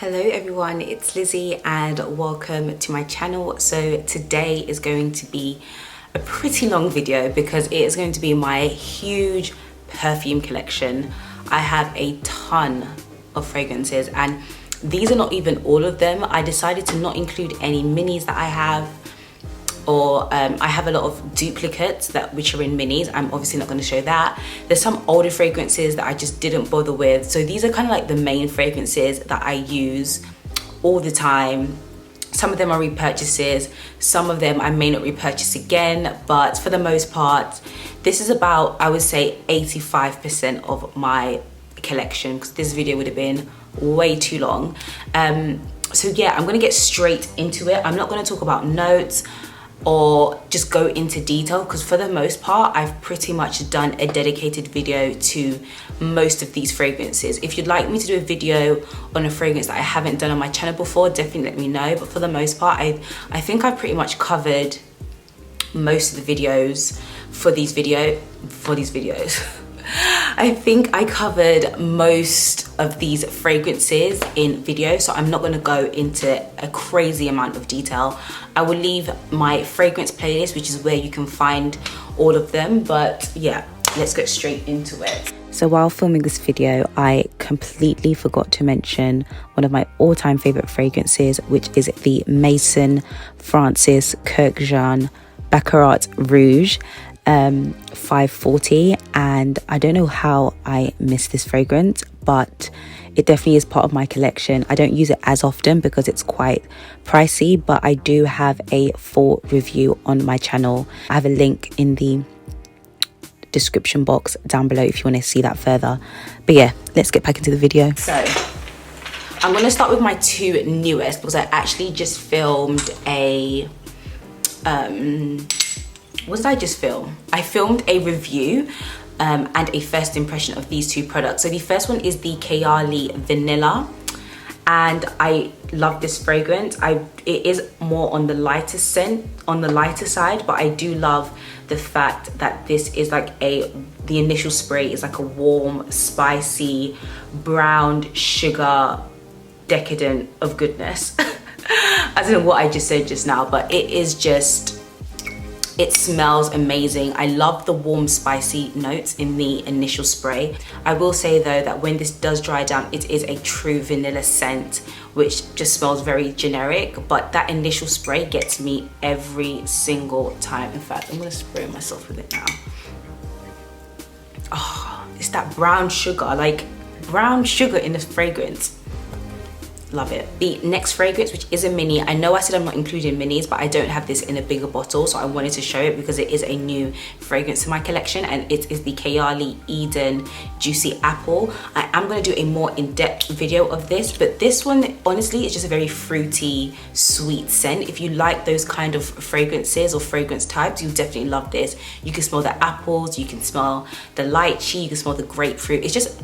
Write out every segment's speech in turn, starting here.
Hello everyone, it's Lizzie and welcome to my channel. So today is going to be a pretty long video because it is going to be my huge perfume collection. I have a ton of fragrances and these are not even all of them. I decided to not include any minis that I have, or I have a lot of duplicates which are in minis. I'm obviously not going to show that. There's some older fragrances that I just didn't bother with. So these are kind of like the main fragrances that I use all the time. Some of them are repurchases, some of them I may not repurchase again, but for the most part, this is about, I would say, 85% of my collection, because this video would have been way too long. So yeah, I'm gonna get straight into it. I'm not gonna talk about notes or just go into detail, because for the most part I've pretty much done a dedicated video to most of these fragrances. If you'd like me to do a video on a fragrance that I haven't done on my channel before, definitely let me know. But for the most part, I think I've pretty much covered most of the videos for these videos. I think I covered most of these fragrances in video, so I'm not going to go into a crazy amount of detail. I will leave my fragrance playlist, which is where you can find all of them. But yeah, let's get straight into it. So while filming this video, I completely forgot to mention one of my all-time favorite fragrances, which is the Maison Francis Kurkdjian Baccarat Rouge 540, and I don't know how I missed this fragrance, but it definitely is part of my collection. I don't use it as often because it's quite pricey, but I do have a full review on my channel. I have a link in the description box down below if you want to see that further. But yeah, let's get back into the video. So I'm going to start with my two newest, because I actually just filmed a what did I just film? I filmed a review and a first impression of these two products. So the first one is the Kayali Vanilla, and I love this fragrance. It is more on the lighter scent, on the lighter side, but I do love the fact that this is like the initial spray is like a warm, spicy, brown sugar, decadent of goodness. I don't know what I just said just now, but it is just, it smells amazing. I love the warm, spicy notes in the initial spray. I will say though that when this does dry down, it is a true vanilla scent, which just smells very generic, but that initial spray gets me every single time. In fact, I'm gonna spray myself with it now. Oh, it's that brown sugar, like brown sugar in this fragrance. Love it. The next fragrance, which is a mini, I know I said I'm not including minis, but I don't have this in a bigger bottle, so I wanted to show it because it is a new fragrance in my collection, and it is the Kayali Eden Juicy Apple. I am going to do a more in-depth video of this, but this one honestly is just a very fruity, sweet scent. If you like those kind of fragrances or fragrance types, you'll definitely love this. You can smell the apples, you can smell the lychee, you can smell the grapefruit. It's just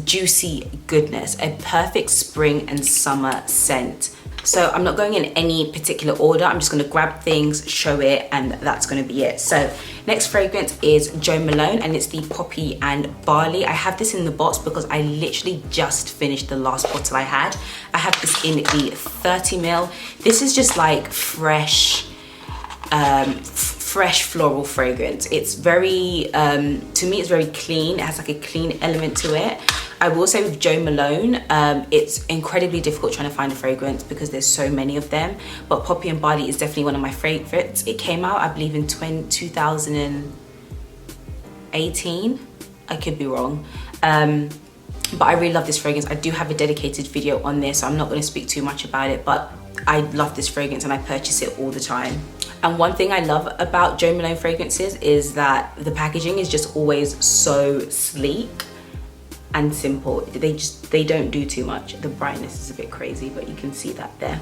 juicy goodness, a perfect spring and summer scent. So I'm not going in any particular order, I'm just going to grab things, show it, and that's going to be it. So next fragrance is Jo Malone, and it's the Poppy and Barley. I have this in the box because I literally just finished the last bottle I had. I have this in the 30ml. This is just like fresh floral fragrance. It's very to me it's very clean. It has like a clean element to it. I will say with Jo Malone, it's incredibly difficult trying to find a fragrance because there's so many of them, but Poppy and Barley is definitely one of my favorites. It came out, I believe, in 2018. I could be wrong, but I really love this fragrance. I do have a dedicated video on this, so I'm not going to speak too much about it, but I love this fragrance and I purchase it all the time. And one thing I love about Jo Malone fragrances is that the packaging is just always so sleek and simple. They don't do too much. The brightness is a bit crazy, but you can see that there.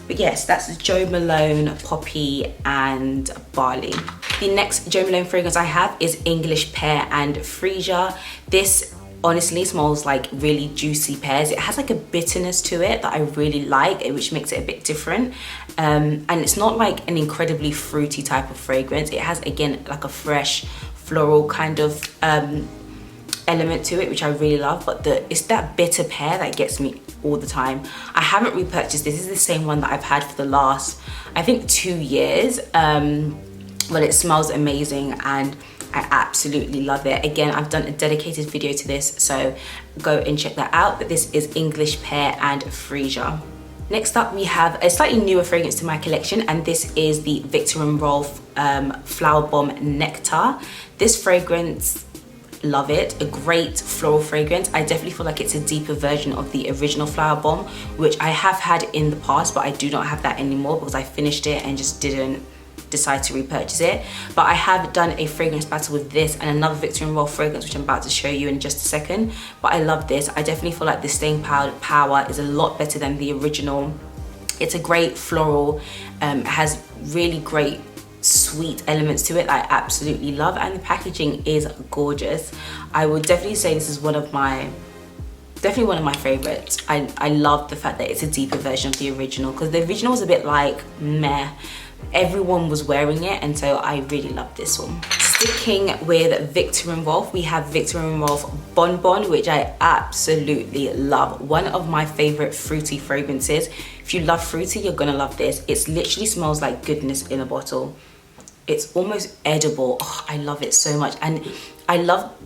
But yes, that's Jo Malone, Poppy and Barley. The next Jo Malone fragrance I have is English Pear and Freesia. This honestly smells like really juicy pears. It has like a bitterness to it that I really like, which makes it a bit different. And it's not like an incredibly fruity type of fragrance. It has, again, like a fresh floral kind of element to it, which I really love, but it's that bitter pear that gets me all the time. I haven't repurchased this. This is the same one that I've had for the last, I think, 2 years. But it smells amazing and I absolutely love it. Again, I've done a dedicated video to this, so go and check that out. But this is English Pear and Freesia. Next up, we have a slightly newer fragrance to my collection, and this is the Viktor and Rolf Flower Bomb Nectar. This fragrance, love it. A great floral fragrance. I definitely feel like it's a deeper version of the original Flower Bomb, which I have had in the past, but I do not have that anymore because I finished it and just didn't decide to repurchase it. But I have done a fragrance battle with this and another Viktor and Rolf fragrance, which I'm about to show you in just a second. But I love this. I definitely feel like the staying power is a lot better than the original. It's a great floral, it has really great sweet elements to it I absolutely love, and the packaging is gorgeous. I would definitely say this is definitely one of my favorites. I love the fact that it's a deeper version of the original, because the original was a bit like meh. Everyone was wearing it, and so I really love this one. Sticking with Viktor and Rolf, we have Viktor and Rolf Bon Bon, which I absolutely love. One of my favorite fruity fragrances. If you love fruity, you're gonna love this. It literally smells like goodness in a bottle. It's almost edible. Oh, I love it so much. And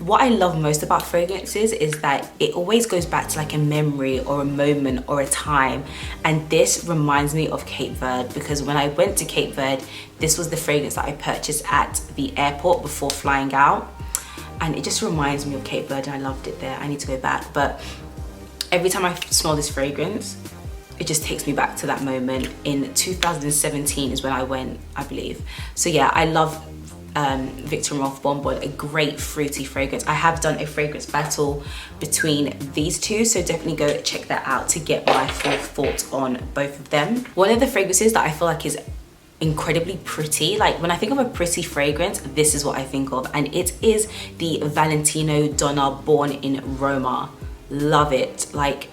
what I love most about fragrances is that it always goes back to like a memory or a moment or a time. And this reminds me of Cape Verde, because when I went to Cape Verde, this was the fragrance that I purchased at the airport before flying out. And it just reminds me of Cape Verde, and I loved it there. I need to go back. But every time I smell this fragrance, it just takes me back to that moment. In 2017 is when I went, I believe. So yeah, I love Viktor and Rolf Bon Bon, a great fruity fragrance. I have done a fragrance battle between these two, so definitely go check that out to get my full thoughts on both of them. One of the fragrances that I feel like is incredibly pretty, like when I think of a pretty fragrance, this is what I think of, and it is the Valentino Donna Born in Roma. Love it. Like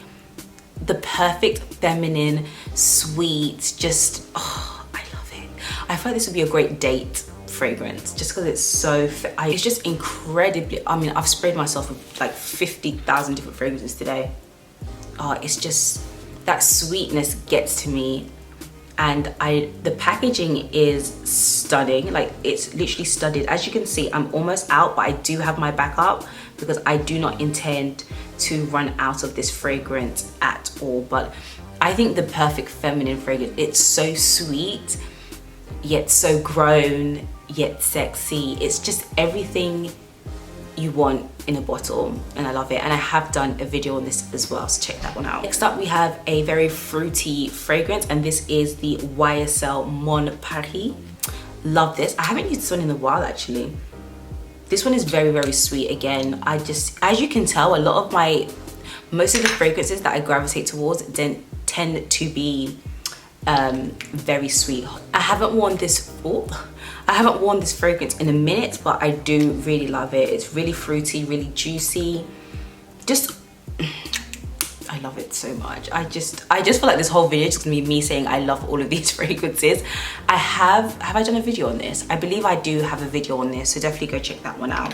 the perfect feminine, sweet, just, oh, I love it. I feel like this would be a great date fragrance just because it's so, it's just incredibly, I mean, I've sprayed myself with like 50,000 different fragrances today. It's just, that sweetness gets to me. And the packaging is stunning. Like it's literally studded. As you can see, I'm almost out, but I do have my backup because I do not intend to run out of this fragrance at all. But I think the perfect feminine fragrance, it's so sweet, yet so grown, yet sexy. It's just everything you want in a bottle, and I love it. And I have done a video on this as well, so check that one out. Next up, we have a very fruity fragrance, and this is the YSL Mon Party. Love this. I haven't used this one in a while actually. This one is very, very sweet. Again, I just, as you can tell, most of the fragrances that I gravitate towards tend to be very sweet. I haven't worn this fragrance in a minute, but I do really love it. It's really fruity, really juicy. Just, I love it so much. I just feel like this whole video is just gonna be me saying I love all of these fragrances. Have I done a video on this? I believe I do have a video on this, so definitely go check that one out.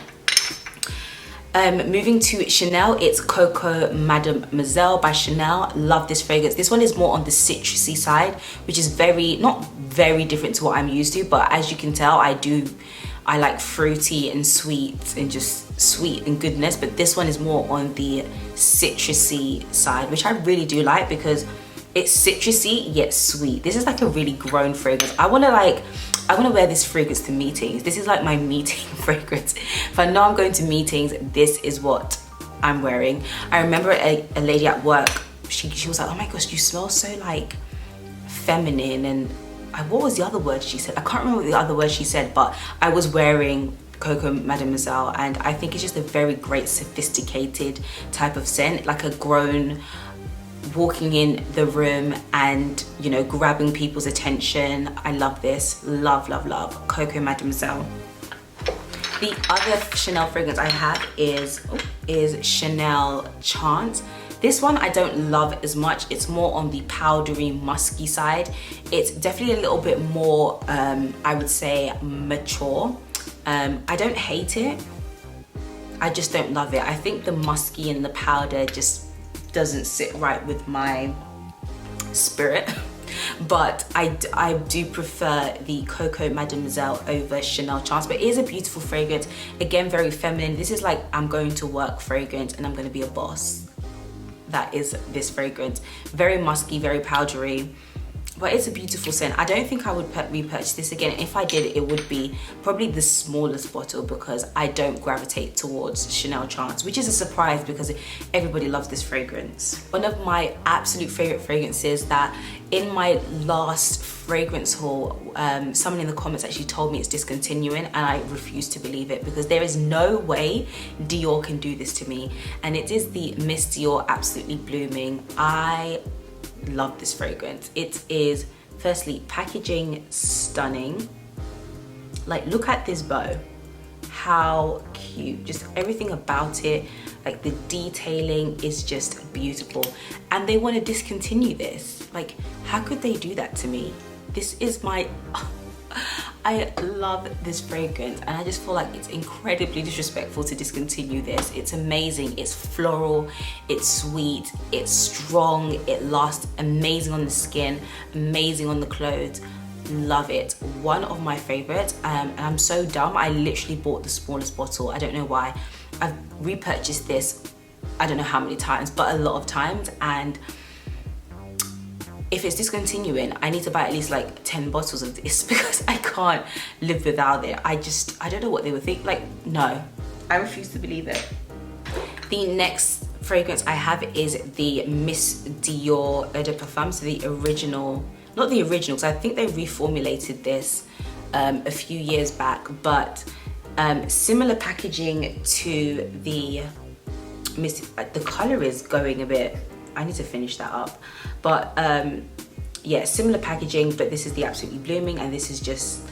Moving to Chanel, it's Coco Mademoiselle by Chanel. Love this fragrance. This one is more on the citrusy side, which is not very different to what I'm used to, but as you can tell, I like fruity and sweet and just sweet and goodness, but this one is more on the citrusy side, which I really do like because it's citrusy yet sweet. This is like a really grown fragrance. I wanna wear this fragrance to meetings. This is like my meeting fragrance. If I know I'm going to meetings, this is what I'm wearing. I remember a lady at work, she was like, oh my gosh, you smell so like feminine. And what was the other word she said? I can't remember what the other word she said, but I was wearing Coco Mademoiselle, and I think it's just a very great sophisticated type of scent, like a grown, walking in the room and, you know, grabbing people's attention. I love this. Love, love, love. Coco Mademoiselle. The other Chanel fragrance I have is Chanel Chant. This one I don't love as much. It's more on the powdery, musky side. It's definitely a little bit more, I would say, mature. I don't hate it. I just don't love it. I think the musky and the powder just doesn't sit right with my spirit. But I do prefer the Coco Mademoiselle over Chanel Chance, but it is a beautiful fragrance. Again, very feminine. This is like I'm going to work fragrance and I'm going to be a boss. That is this fragrance. Very musky, very powdery, but it's a beautiful scent. I don't think I would repurchase this again. If I did, it would be probably the smallest bottle because I don't gravitate towards Chanel Chance, which is a surprise because everybody loves this fragrance. One of my absolute favorite fragrances that in my last fragrance haul, someone in the comments actually told me it's discontinuing, and I refuse to believe it because there is no way Dior can do this to me. And it is the Miss Dior Absolutely Blooming. I love this fragrance. It is firstly packaging stunning. Like, look at this bow, how cute. Just everything about it, like the detailing is just beautiful. And they want to discontinue this. Like, how could they do that to me? This is my I love this fragrance, and I just feel like it's incredibly disrespectful to discontinue this. It's amazing, it's floral, it's sweet, it's strong, it lasts amazing on the skin, amazing on the clothes. Love it. One of my favorites, and I'm so dumb, I literally bought the smallest bottle. I don't know why. I've repurchased this I don't know how many times, but a lot of times, and if it's discontinuing, I need to buy at least like 10 bottles of this because I can't live without it. I don't know what they would think. Like, no, I refuse to believe it. The next fragrance I have is the Miss Dior Eau de Parfum, so the original, not the original, because I think they reformulated this a few years back, but similar packaging to the Miss, the color is going a bit, I need to finish that up, but yeah, similar packaging, but this is the Absolutely Blooming, and this is just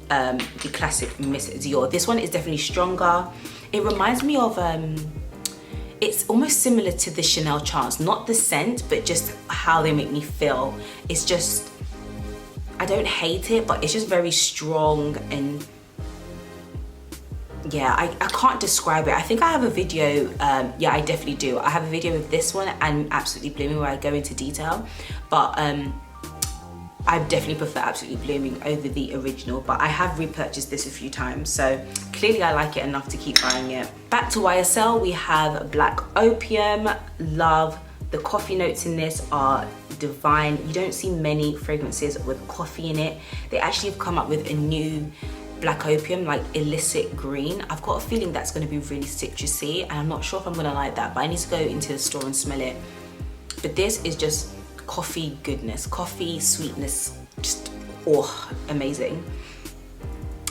the classic Miss Dior. This one is definitely stronger. It reminds me of it's almost similar to the Chanel Chance, not the scent, but just how they make me feel. It's just, I don't hate it, but it's just very strong, and yeah, I can't describe it. I think I have a video, yeah, I definitely do. I have a video with this one and Absolutely Blooming where I go into detail, but I definitely prefer Absolutely Blooming over the original, but I have repurchased this a few times, so clearly I like it enough to keep buying it. Back to YSL, we have Black Opium. Love the coffee notes in this are divine. You don't see many fragrances with coffee in it. They actually have come up with a new Black Opium, like illicit green. I've got a feeling that's going to be really citrusy, and I'm not sure if I'm going to like that, but I need to go into the store and smell it. But this is just coffee goodness, coffee sweetness, just oh, amazing.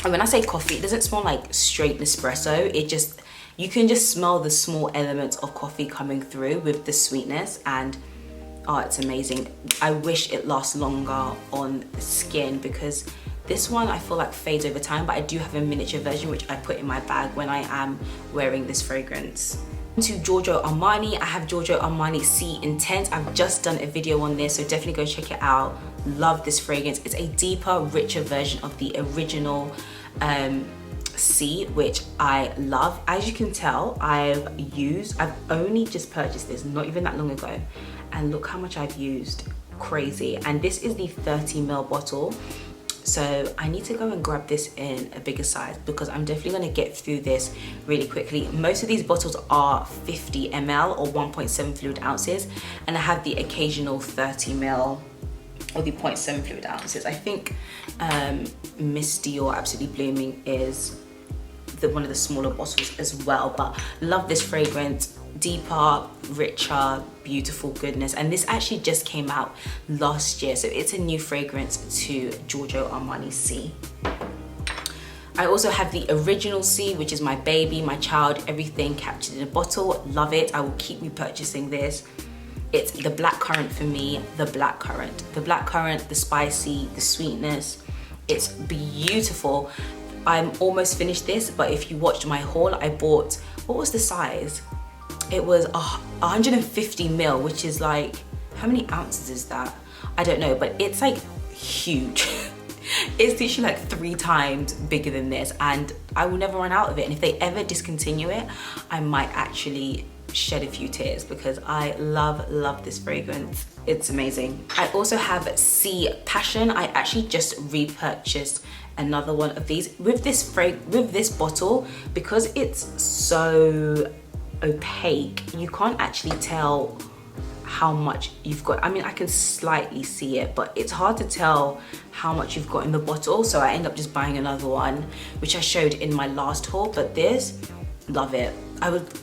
And when I say coffee, it doesn't smell like straight Nespresso. It just, you can just smell the small elements of coffee coming through with the sweetness, and oh, it's amazing. I wish it lasts longer on the skin because this one I feel like fades over time, but I do have a miniature version which I put in my bag when I am wearing this fragrance. To Giorgio Armani, I have Giorgio Armani Si Intense. I've just done a video on this, so definitely go check it out. Love this fragrance. It's a deeper, richer version of the original C, which I love. As you can tell, I've only just purchased this not even that long ago, and look how much I've used. Crazy. And this is the 30ml bottle. So I need to go and grab this in a bigger size because I'm definitely going to get through this really quickly. Most of these bottles are 50ml or 1.7 fluid ounces, and I have the occasional 30ml or the 0.7 fluid ounces. I think Miss Dior Absolutely Blooming is one of the smaller bottles as well, but love this fragrance. Deeper, richer, beautiful goodness, and this actually just came out last year, so it's a new fragrance to Giorgio Armani Si. I also have the original C, which is my baby, my child, everything captured in a bottle. Love it. I will keep repurchasing this. It's the blackcurrant for me, the blackcurrant, the spicy, the sweetness. It's beautiful. I'm almost finished this, but if you watched my haul, I bought, what was the size? It was 150ml, which is like, how many ounces is that? I don't know, but it's like huge. It's literally like 3 times bigger than this, and I will never run out of it. And if they ever discontinue it, I might actually shed a few tears because I love this fragrance. It's amazing. I also have C Passion. I actually just repurchased another one of these with this bottle. Because it's so opaque, you can't actually tell how much you've got. I mean, I can slightly see it, but it's hard to tell how much you've got in the bottle, so I end up just buying another one, which I showed in my last haul. But this, love it.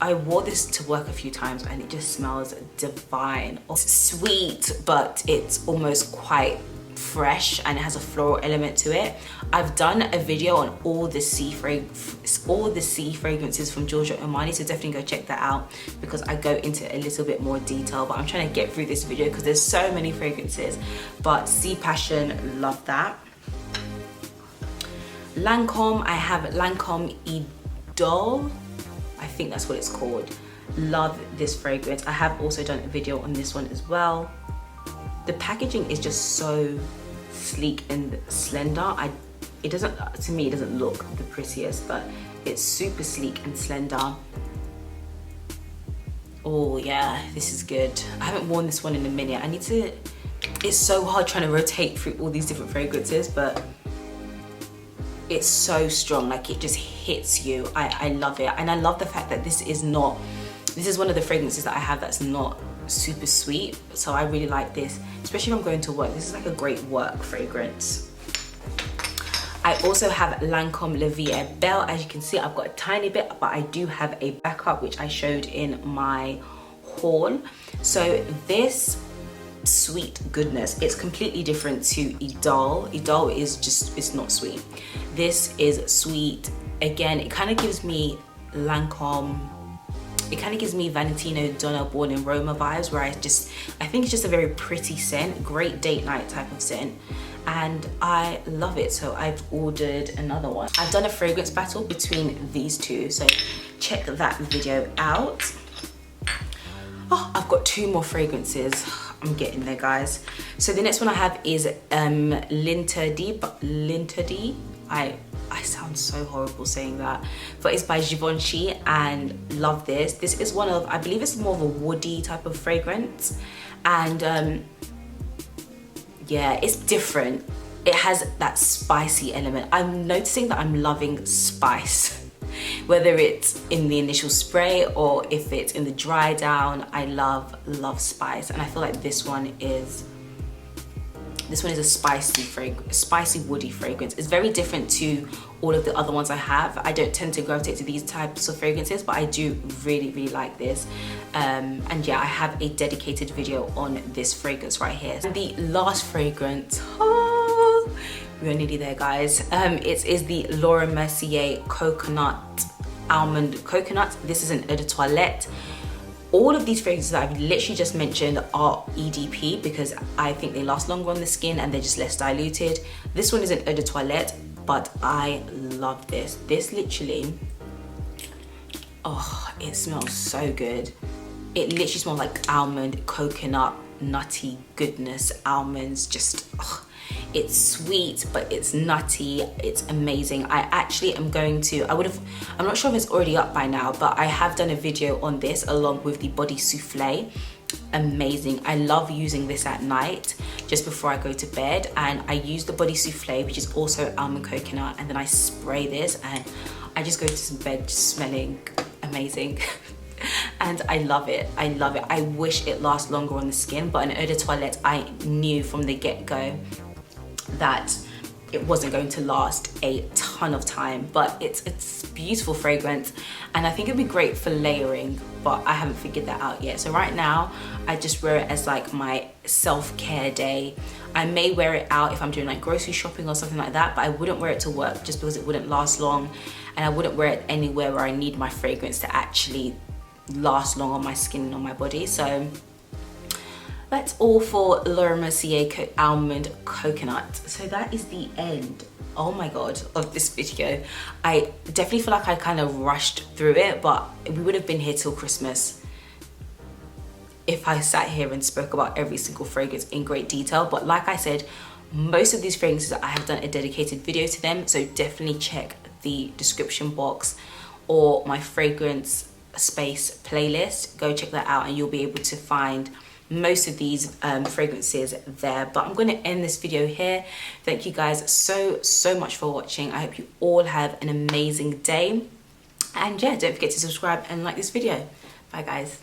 I wore this to work a few times and it just smells divine. It's sweet, but it's almost quite fresh and it has a floral element to it. I've done a video on all the C fragrances from Giorgio Armani, so definitely go check that out because I go into a little bit more detail, but I'm trying to get through this video because there's so many fragrances. But C Passion, love that. Lancome, I have Lancome Idole, I think that's what it's called. Love this fragrance. I have also done a video on this one as well. The packaging is just so sleek and slender. It doesn't, to me, it doesn't look the prettiest, but it's super sleek and slender. Oh yeah, this is good. I haven't worn this one in a minute. I need to, it's so hard trying to rotate through all these different fragrances, but it's so strong, like it just hits you. I love it. And I love the fact that this is one of the fragrances that I have that's not super sweet. So I really like this, especially if I'm going to work. This is like a great work fragrance. I also have Lancome La Vie Est Belle. As you can see, I've got a tiny bit, but I do have a backup, which I showed in my haul. So this sweet goodness, it's completely different to Idole. Idole is just, it's not sweet. This is sweet. Again, it kind of gives me Lancome, it kind of gives me Valentino Donna Born in Roma vibes, where I think it's just a very pretty scent, great date night type of scent, and I love it. So I've ordered another one. I've done a fragrance battle between these two, so check that video out. Oh, I've got 2 more fragrances. I'm getting there, guys. So the next one I have is Lin Teddy. I sound so horrible saying that, but it's by Givenchy, and love this. This is one of, I believe it's more of a woody type of fragrance, and yeah, it's different. It has that spicy element. I'm noticing that I'm loving spice, whether it's in the initial spray or if it's in the dry down. I love spice, and I feel like this one is a spicy woody fragrance. It's very different to all of the other ones I have. I don't tend to gravitate to these types of fragrances, but I do really like this. And yeah, I have a dedicated video on this fragrance right here. And the last fragrance, oh, we're nearly there, guys. It is the Laura Mercier Coconut Almond Coconut. This is an eau de toilette. All of these fragrances that I've literally just mentioned are EDP because I think they last longer on the skin and they're just less diluted. This one is an eau de toilette, but I love this. This literally, oh, it smells so good. It literally smells like almond, coconut, nutty goodness, almonds, just, oh, it's sweet, but it's nutty. It's amazing. I actually am going to, I'm not sure if it's already up by now, but I have done a video on this along with the body souffle. Amazing. I love using this at night just before I go to bed, and I use the body souffle, which is also almond coconut, and then I spray this and I just go to bed just smelling amazing. And I love it. I love it. I wish it lasts longer on the skin, but an eau de toilette, I knew from the get-go that it wasn't going to last a ton of time, but it's beautiful fragrance, and I think it'd be great for layering, but I haven't figured that out yet. So right now I just wear it as like my self-care day. I may wear it out if I'm doing like grocery shopping or something like that, but I wouldn't wear it to work just because it wouldn't last long, and I wouldn't wear it anywhere where I need my fragrance to actually last long on my skin and on my body. So that's all for Laura Mercier Almond Coconut. So that is the end, oh my god, of this video. I definitely feel like I kind of rushed through it, but we would have been here till Christmas if I sat here and spoke about every single fragrance in great detail. But like I said, Most of these fragrances, I have done a dedicated video to them, so definitely check the description box or my fragrance space playlist. Go check that out and you'll be able to find most of these fragrances there. But I'm going to end this video here. Thank you guys so much for watching. I hope you all have an amazing day, and yeah, don't forget to subscribe and like this video. Bye guys.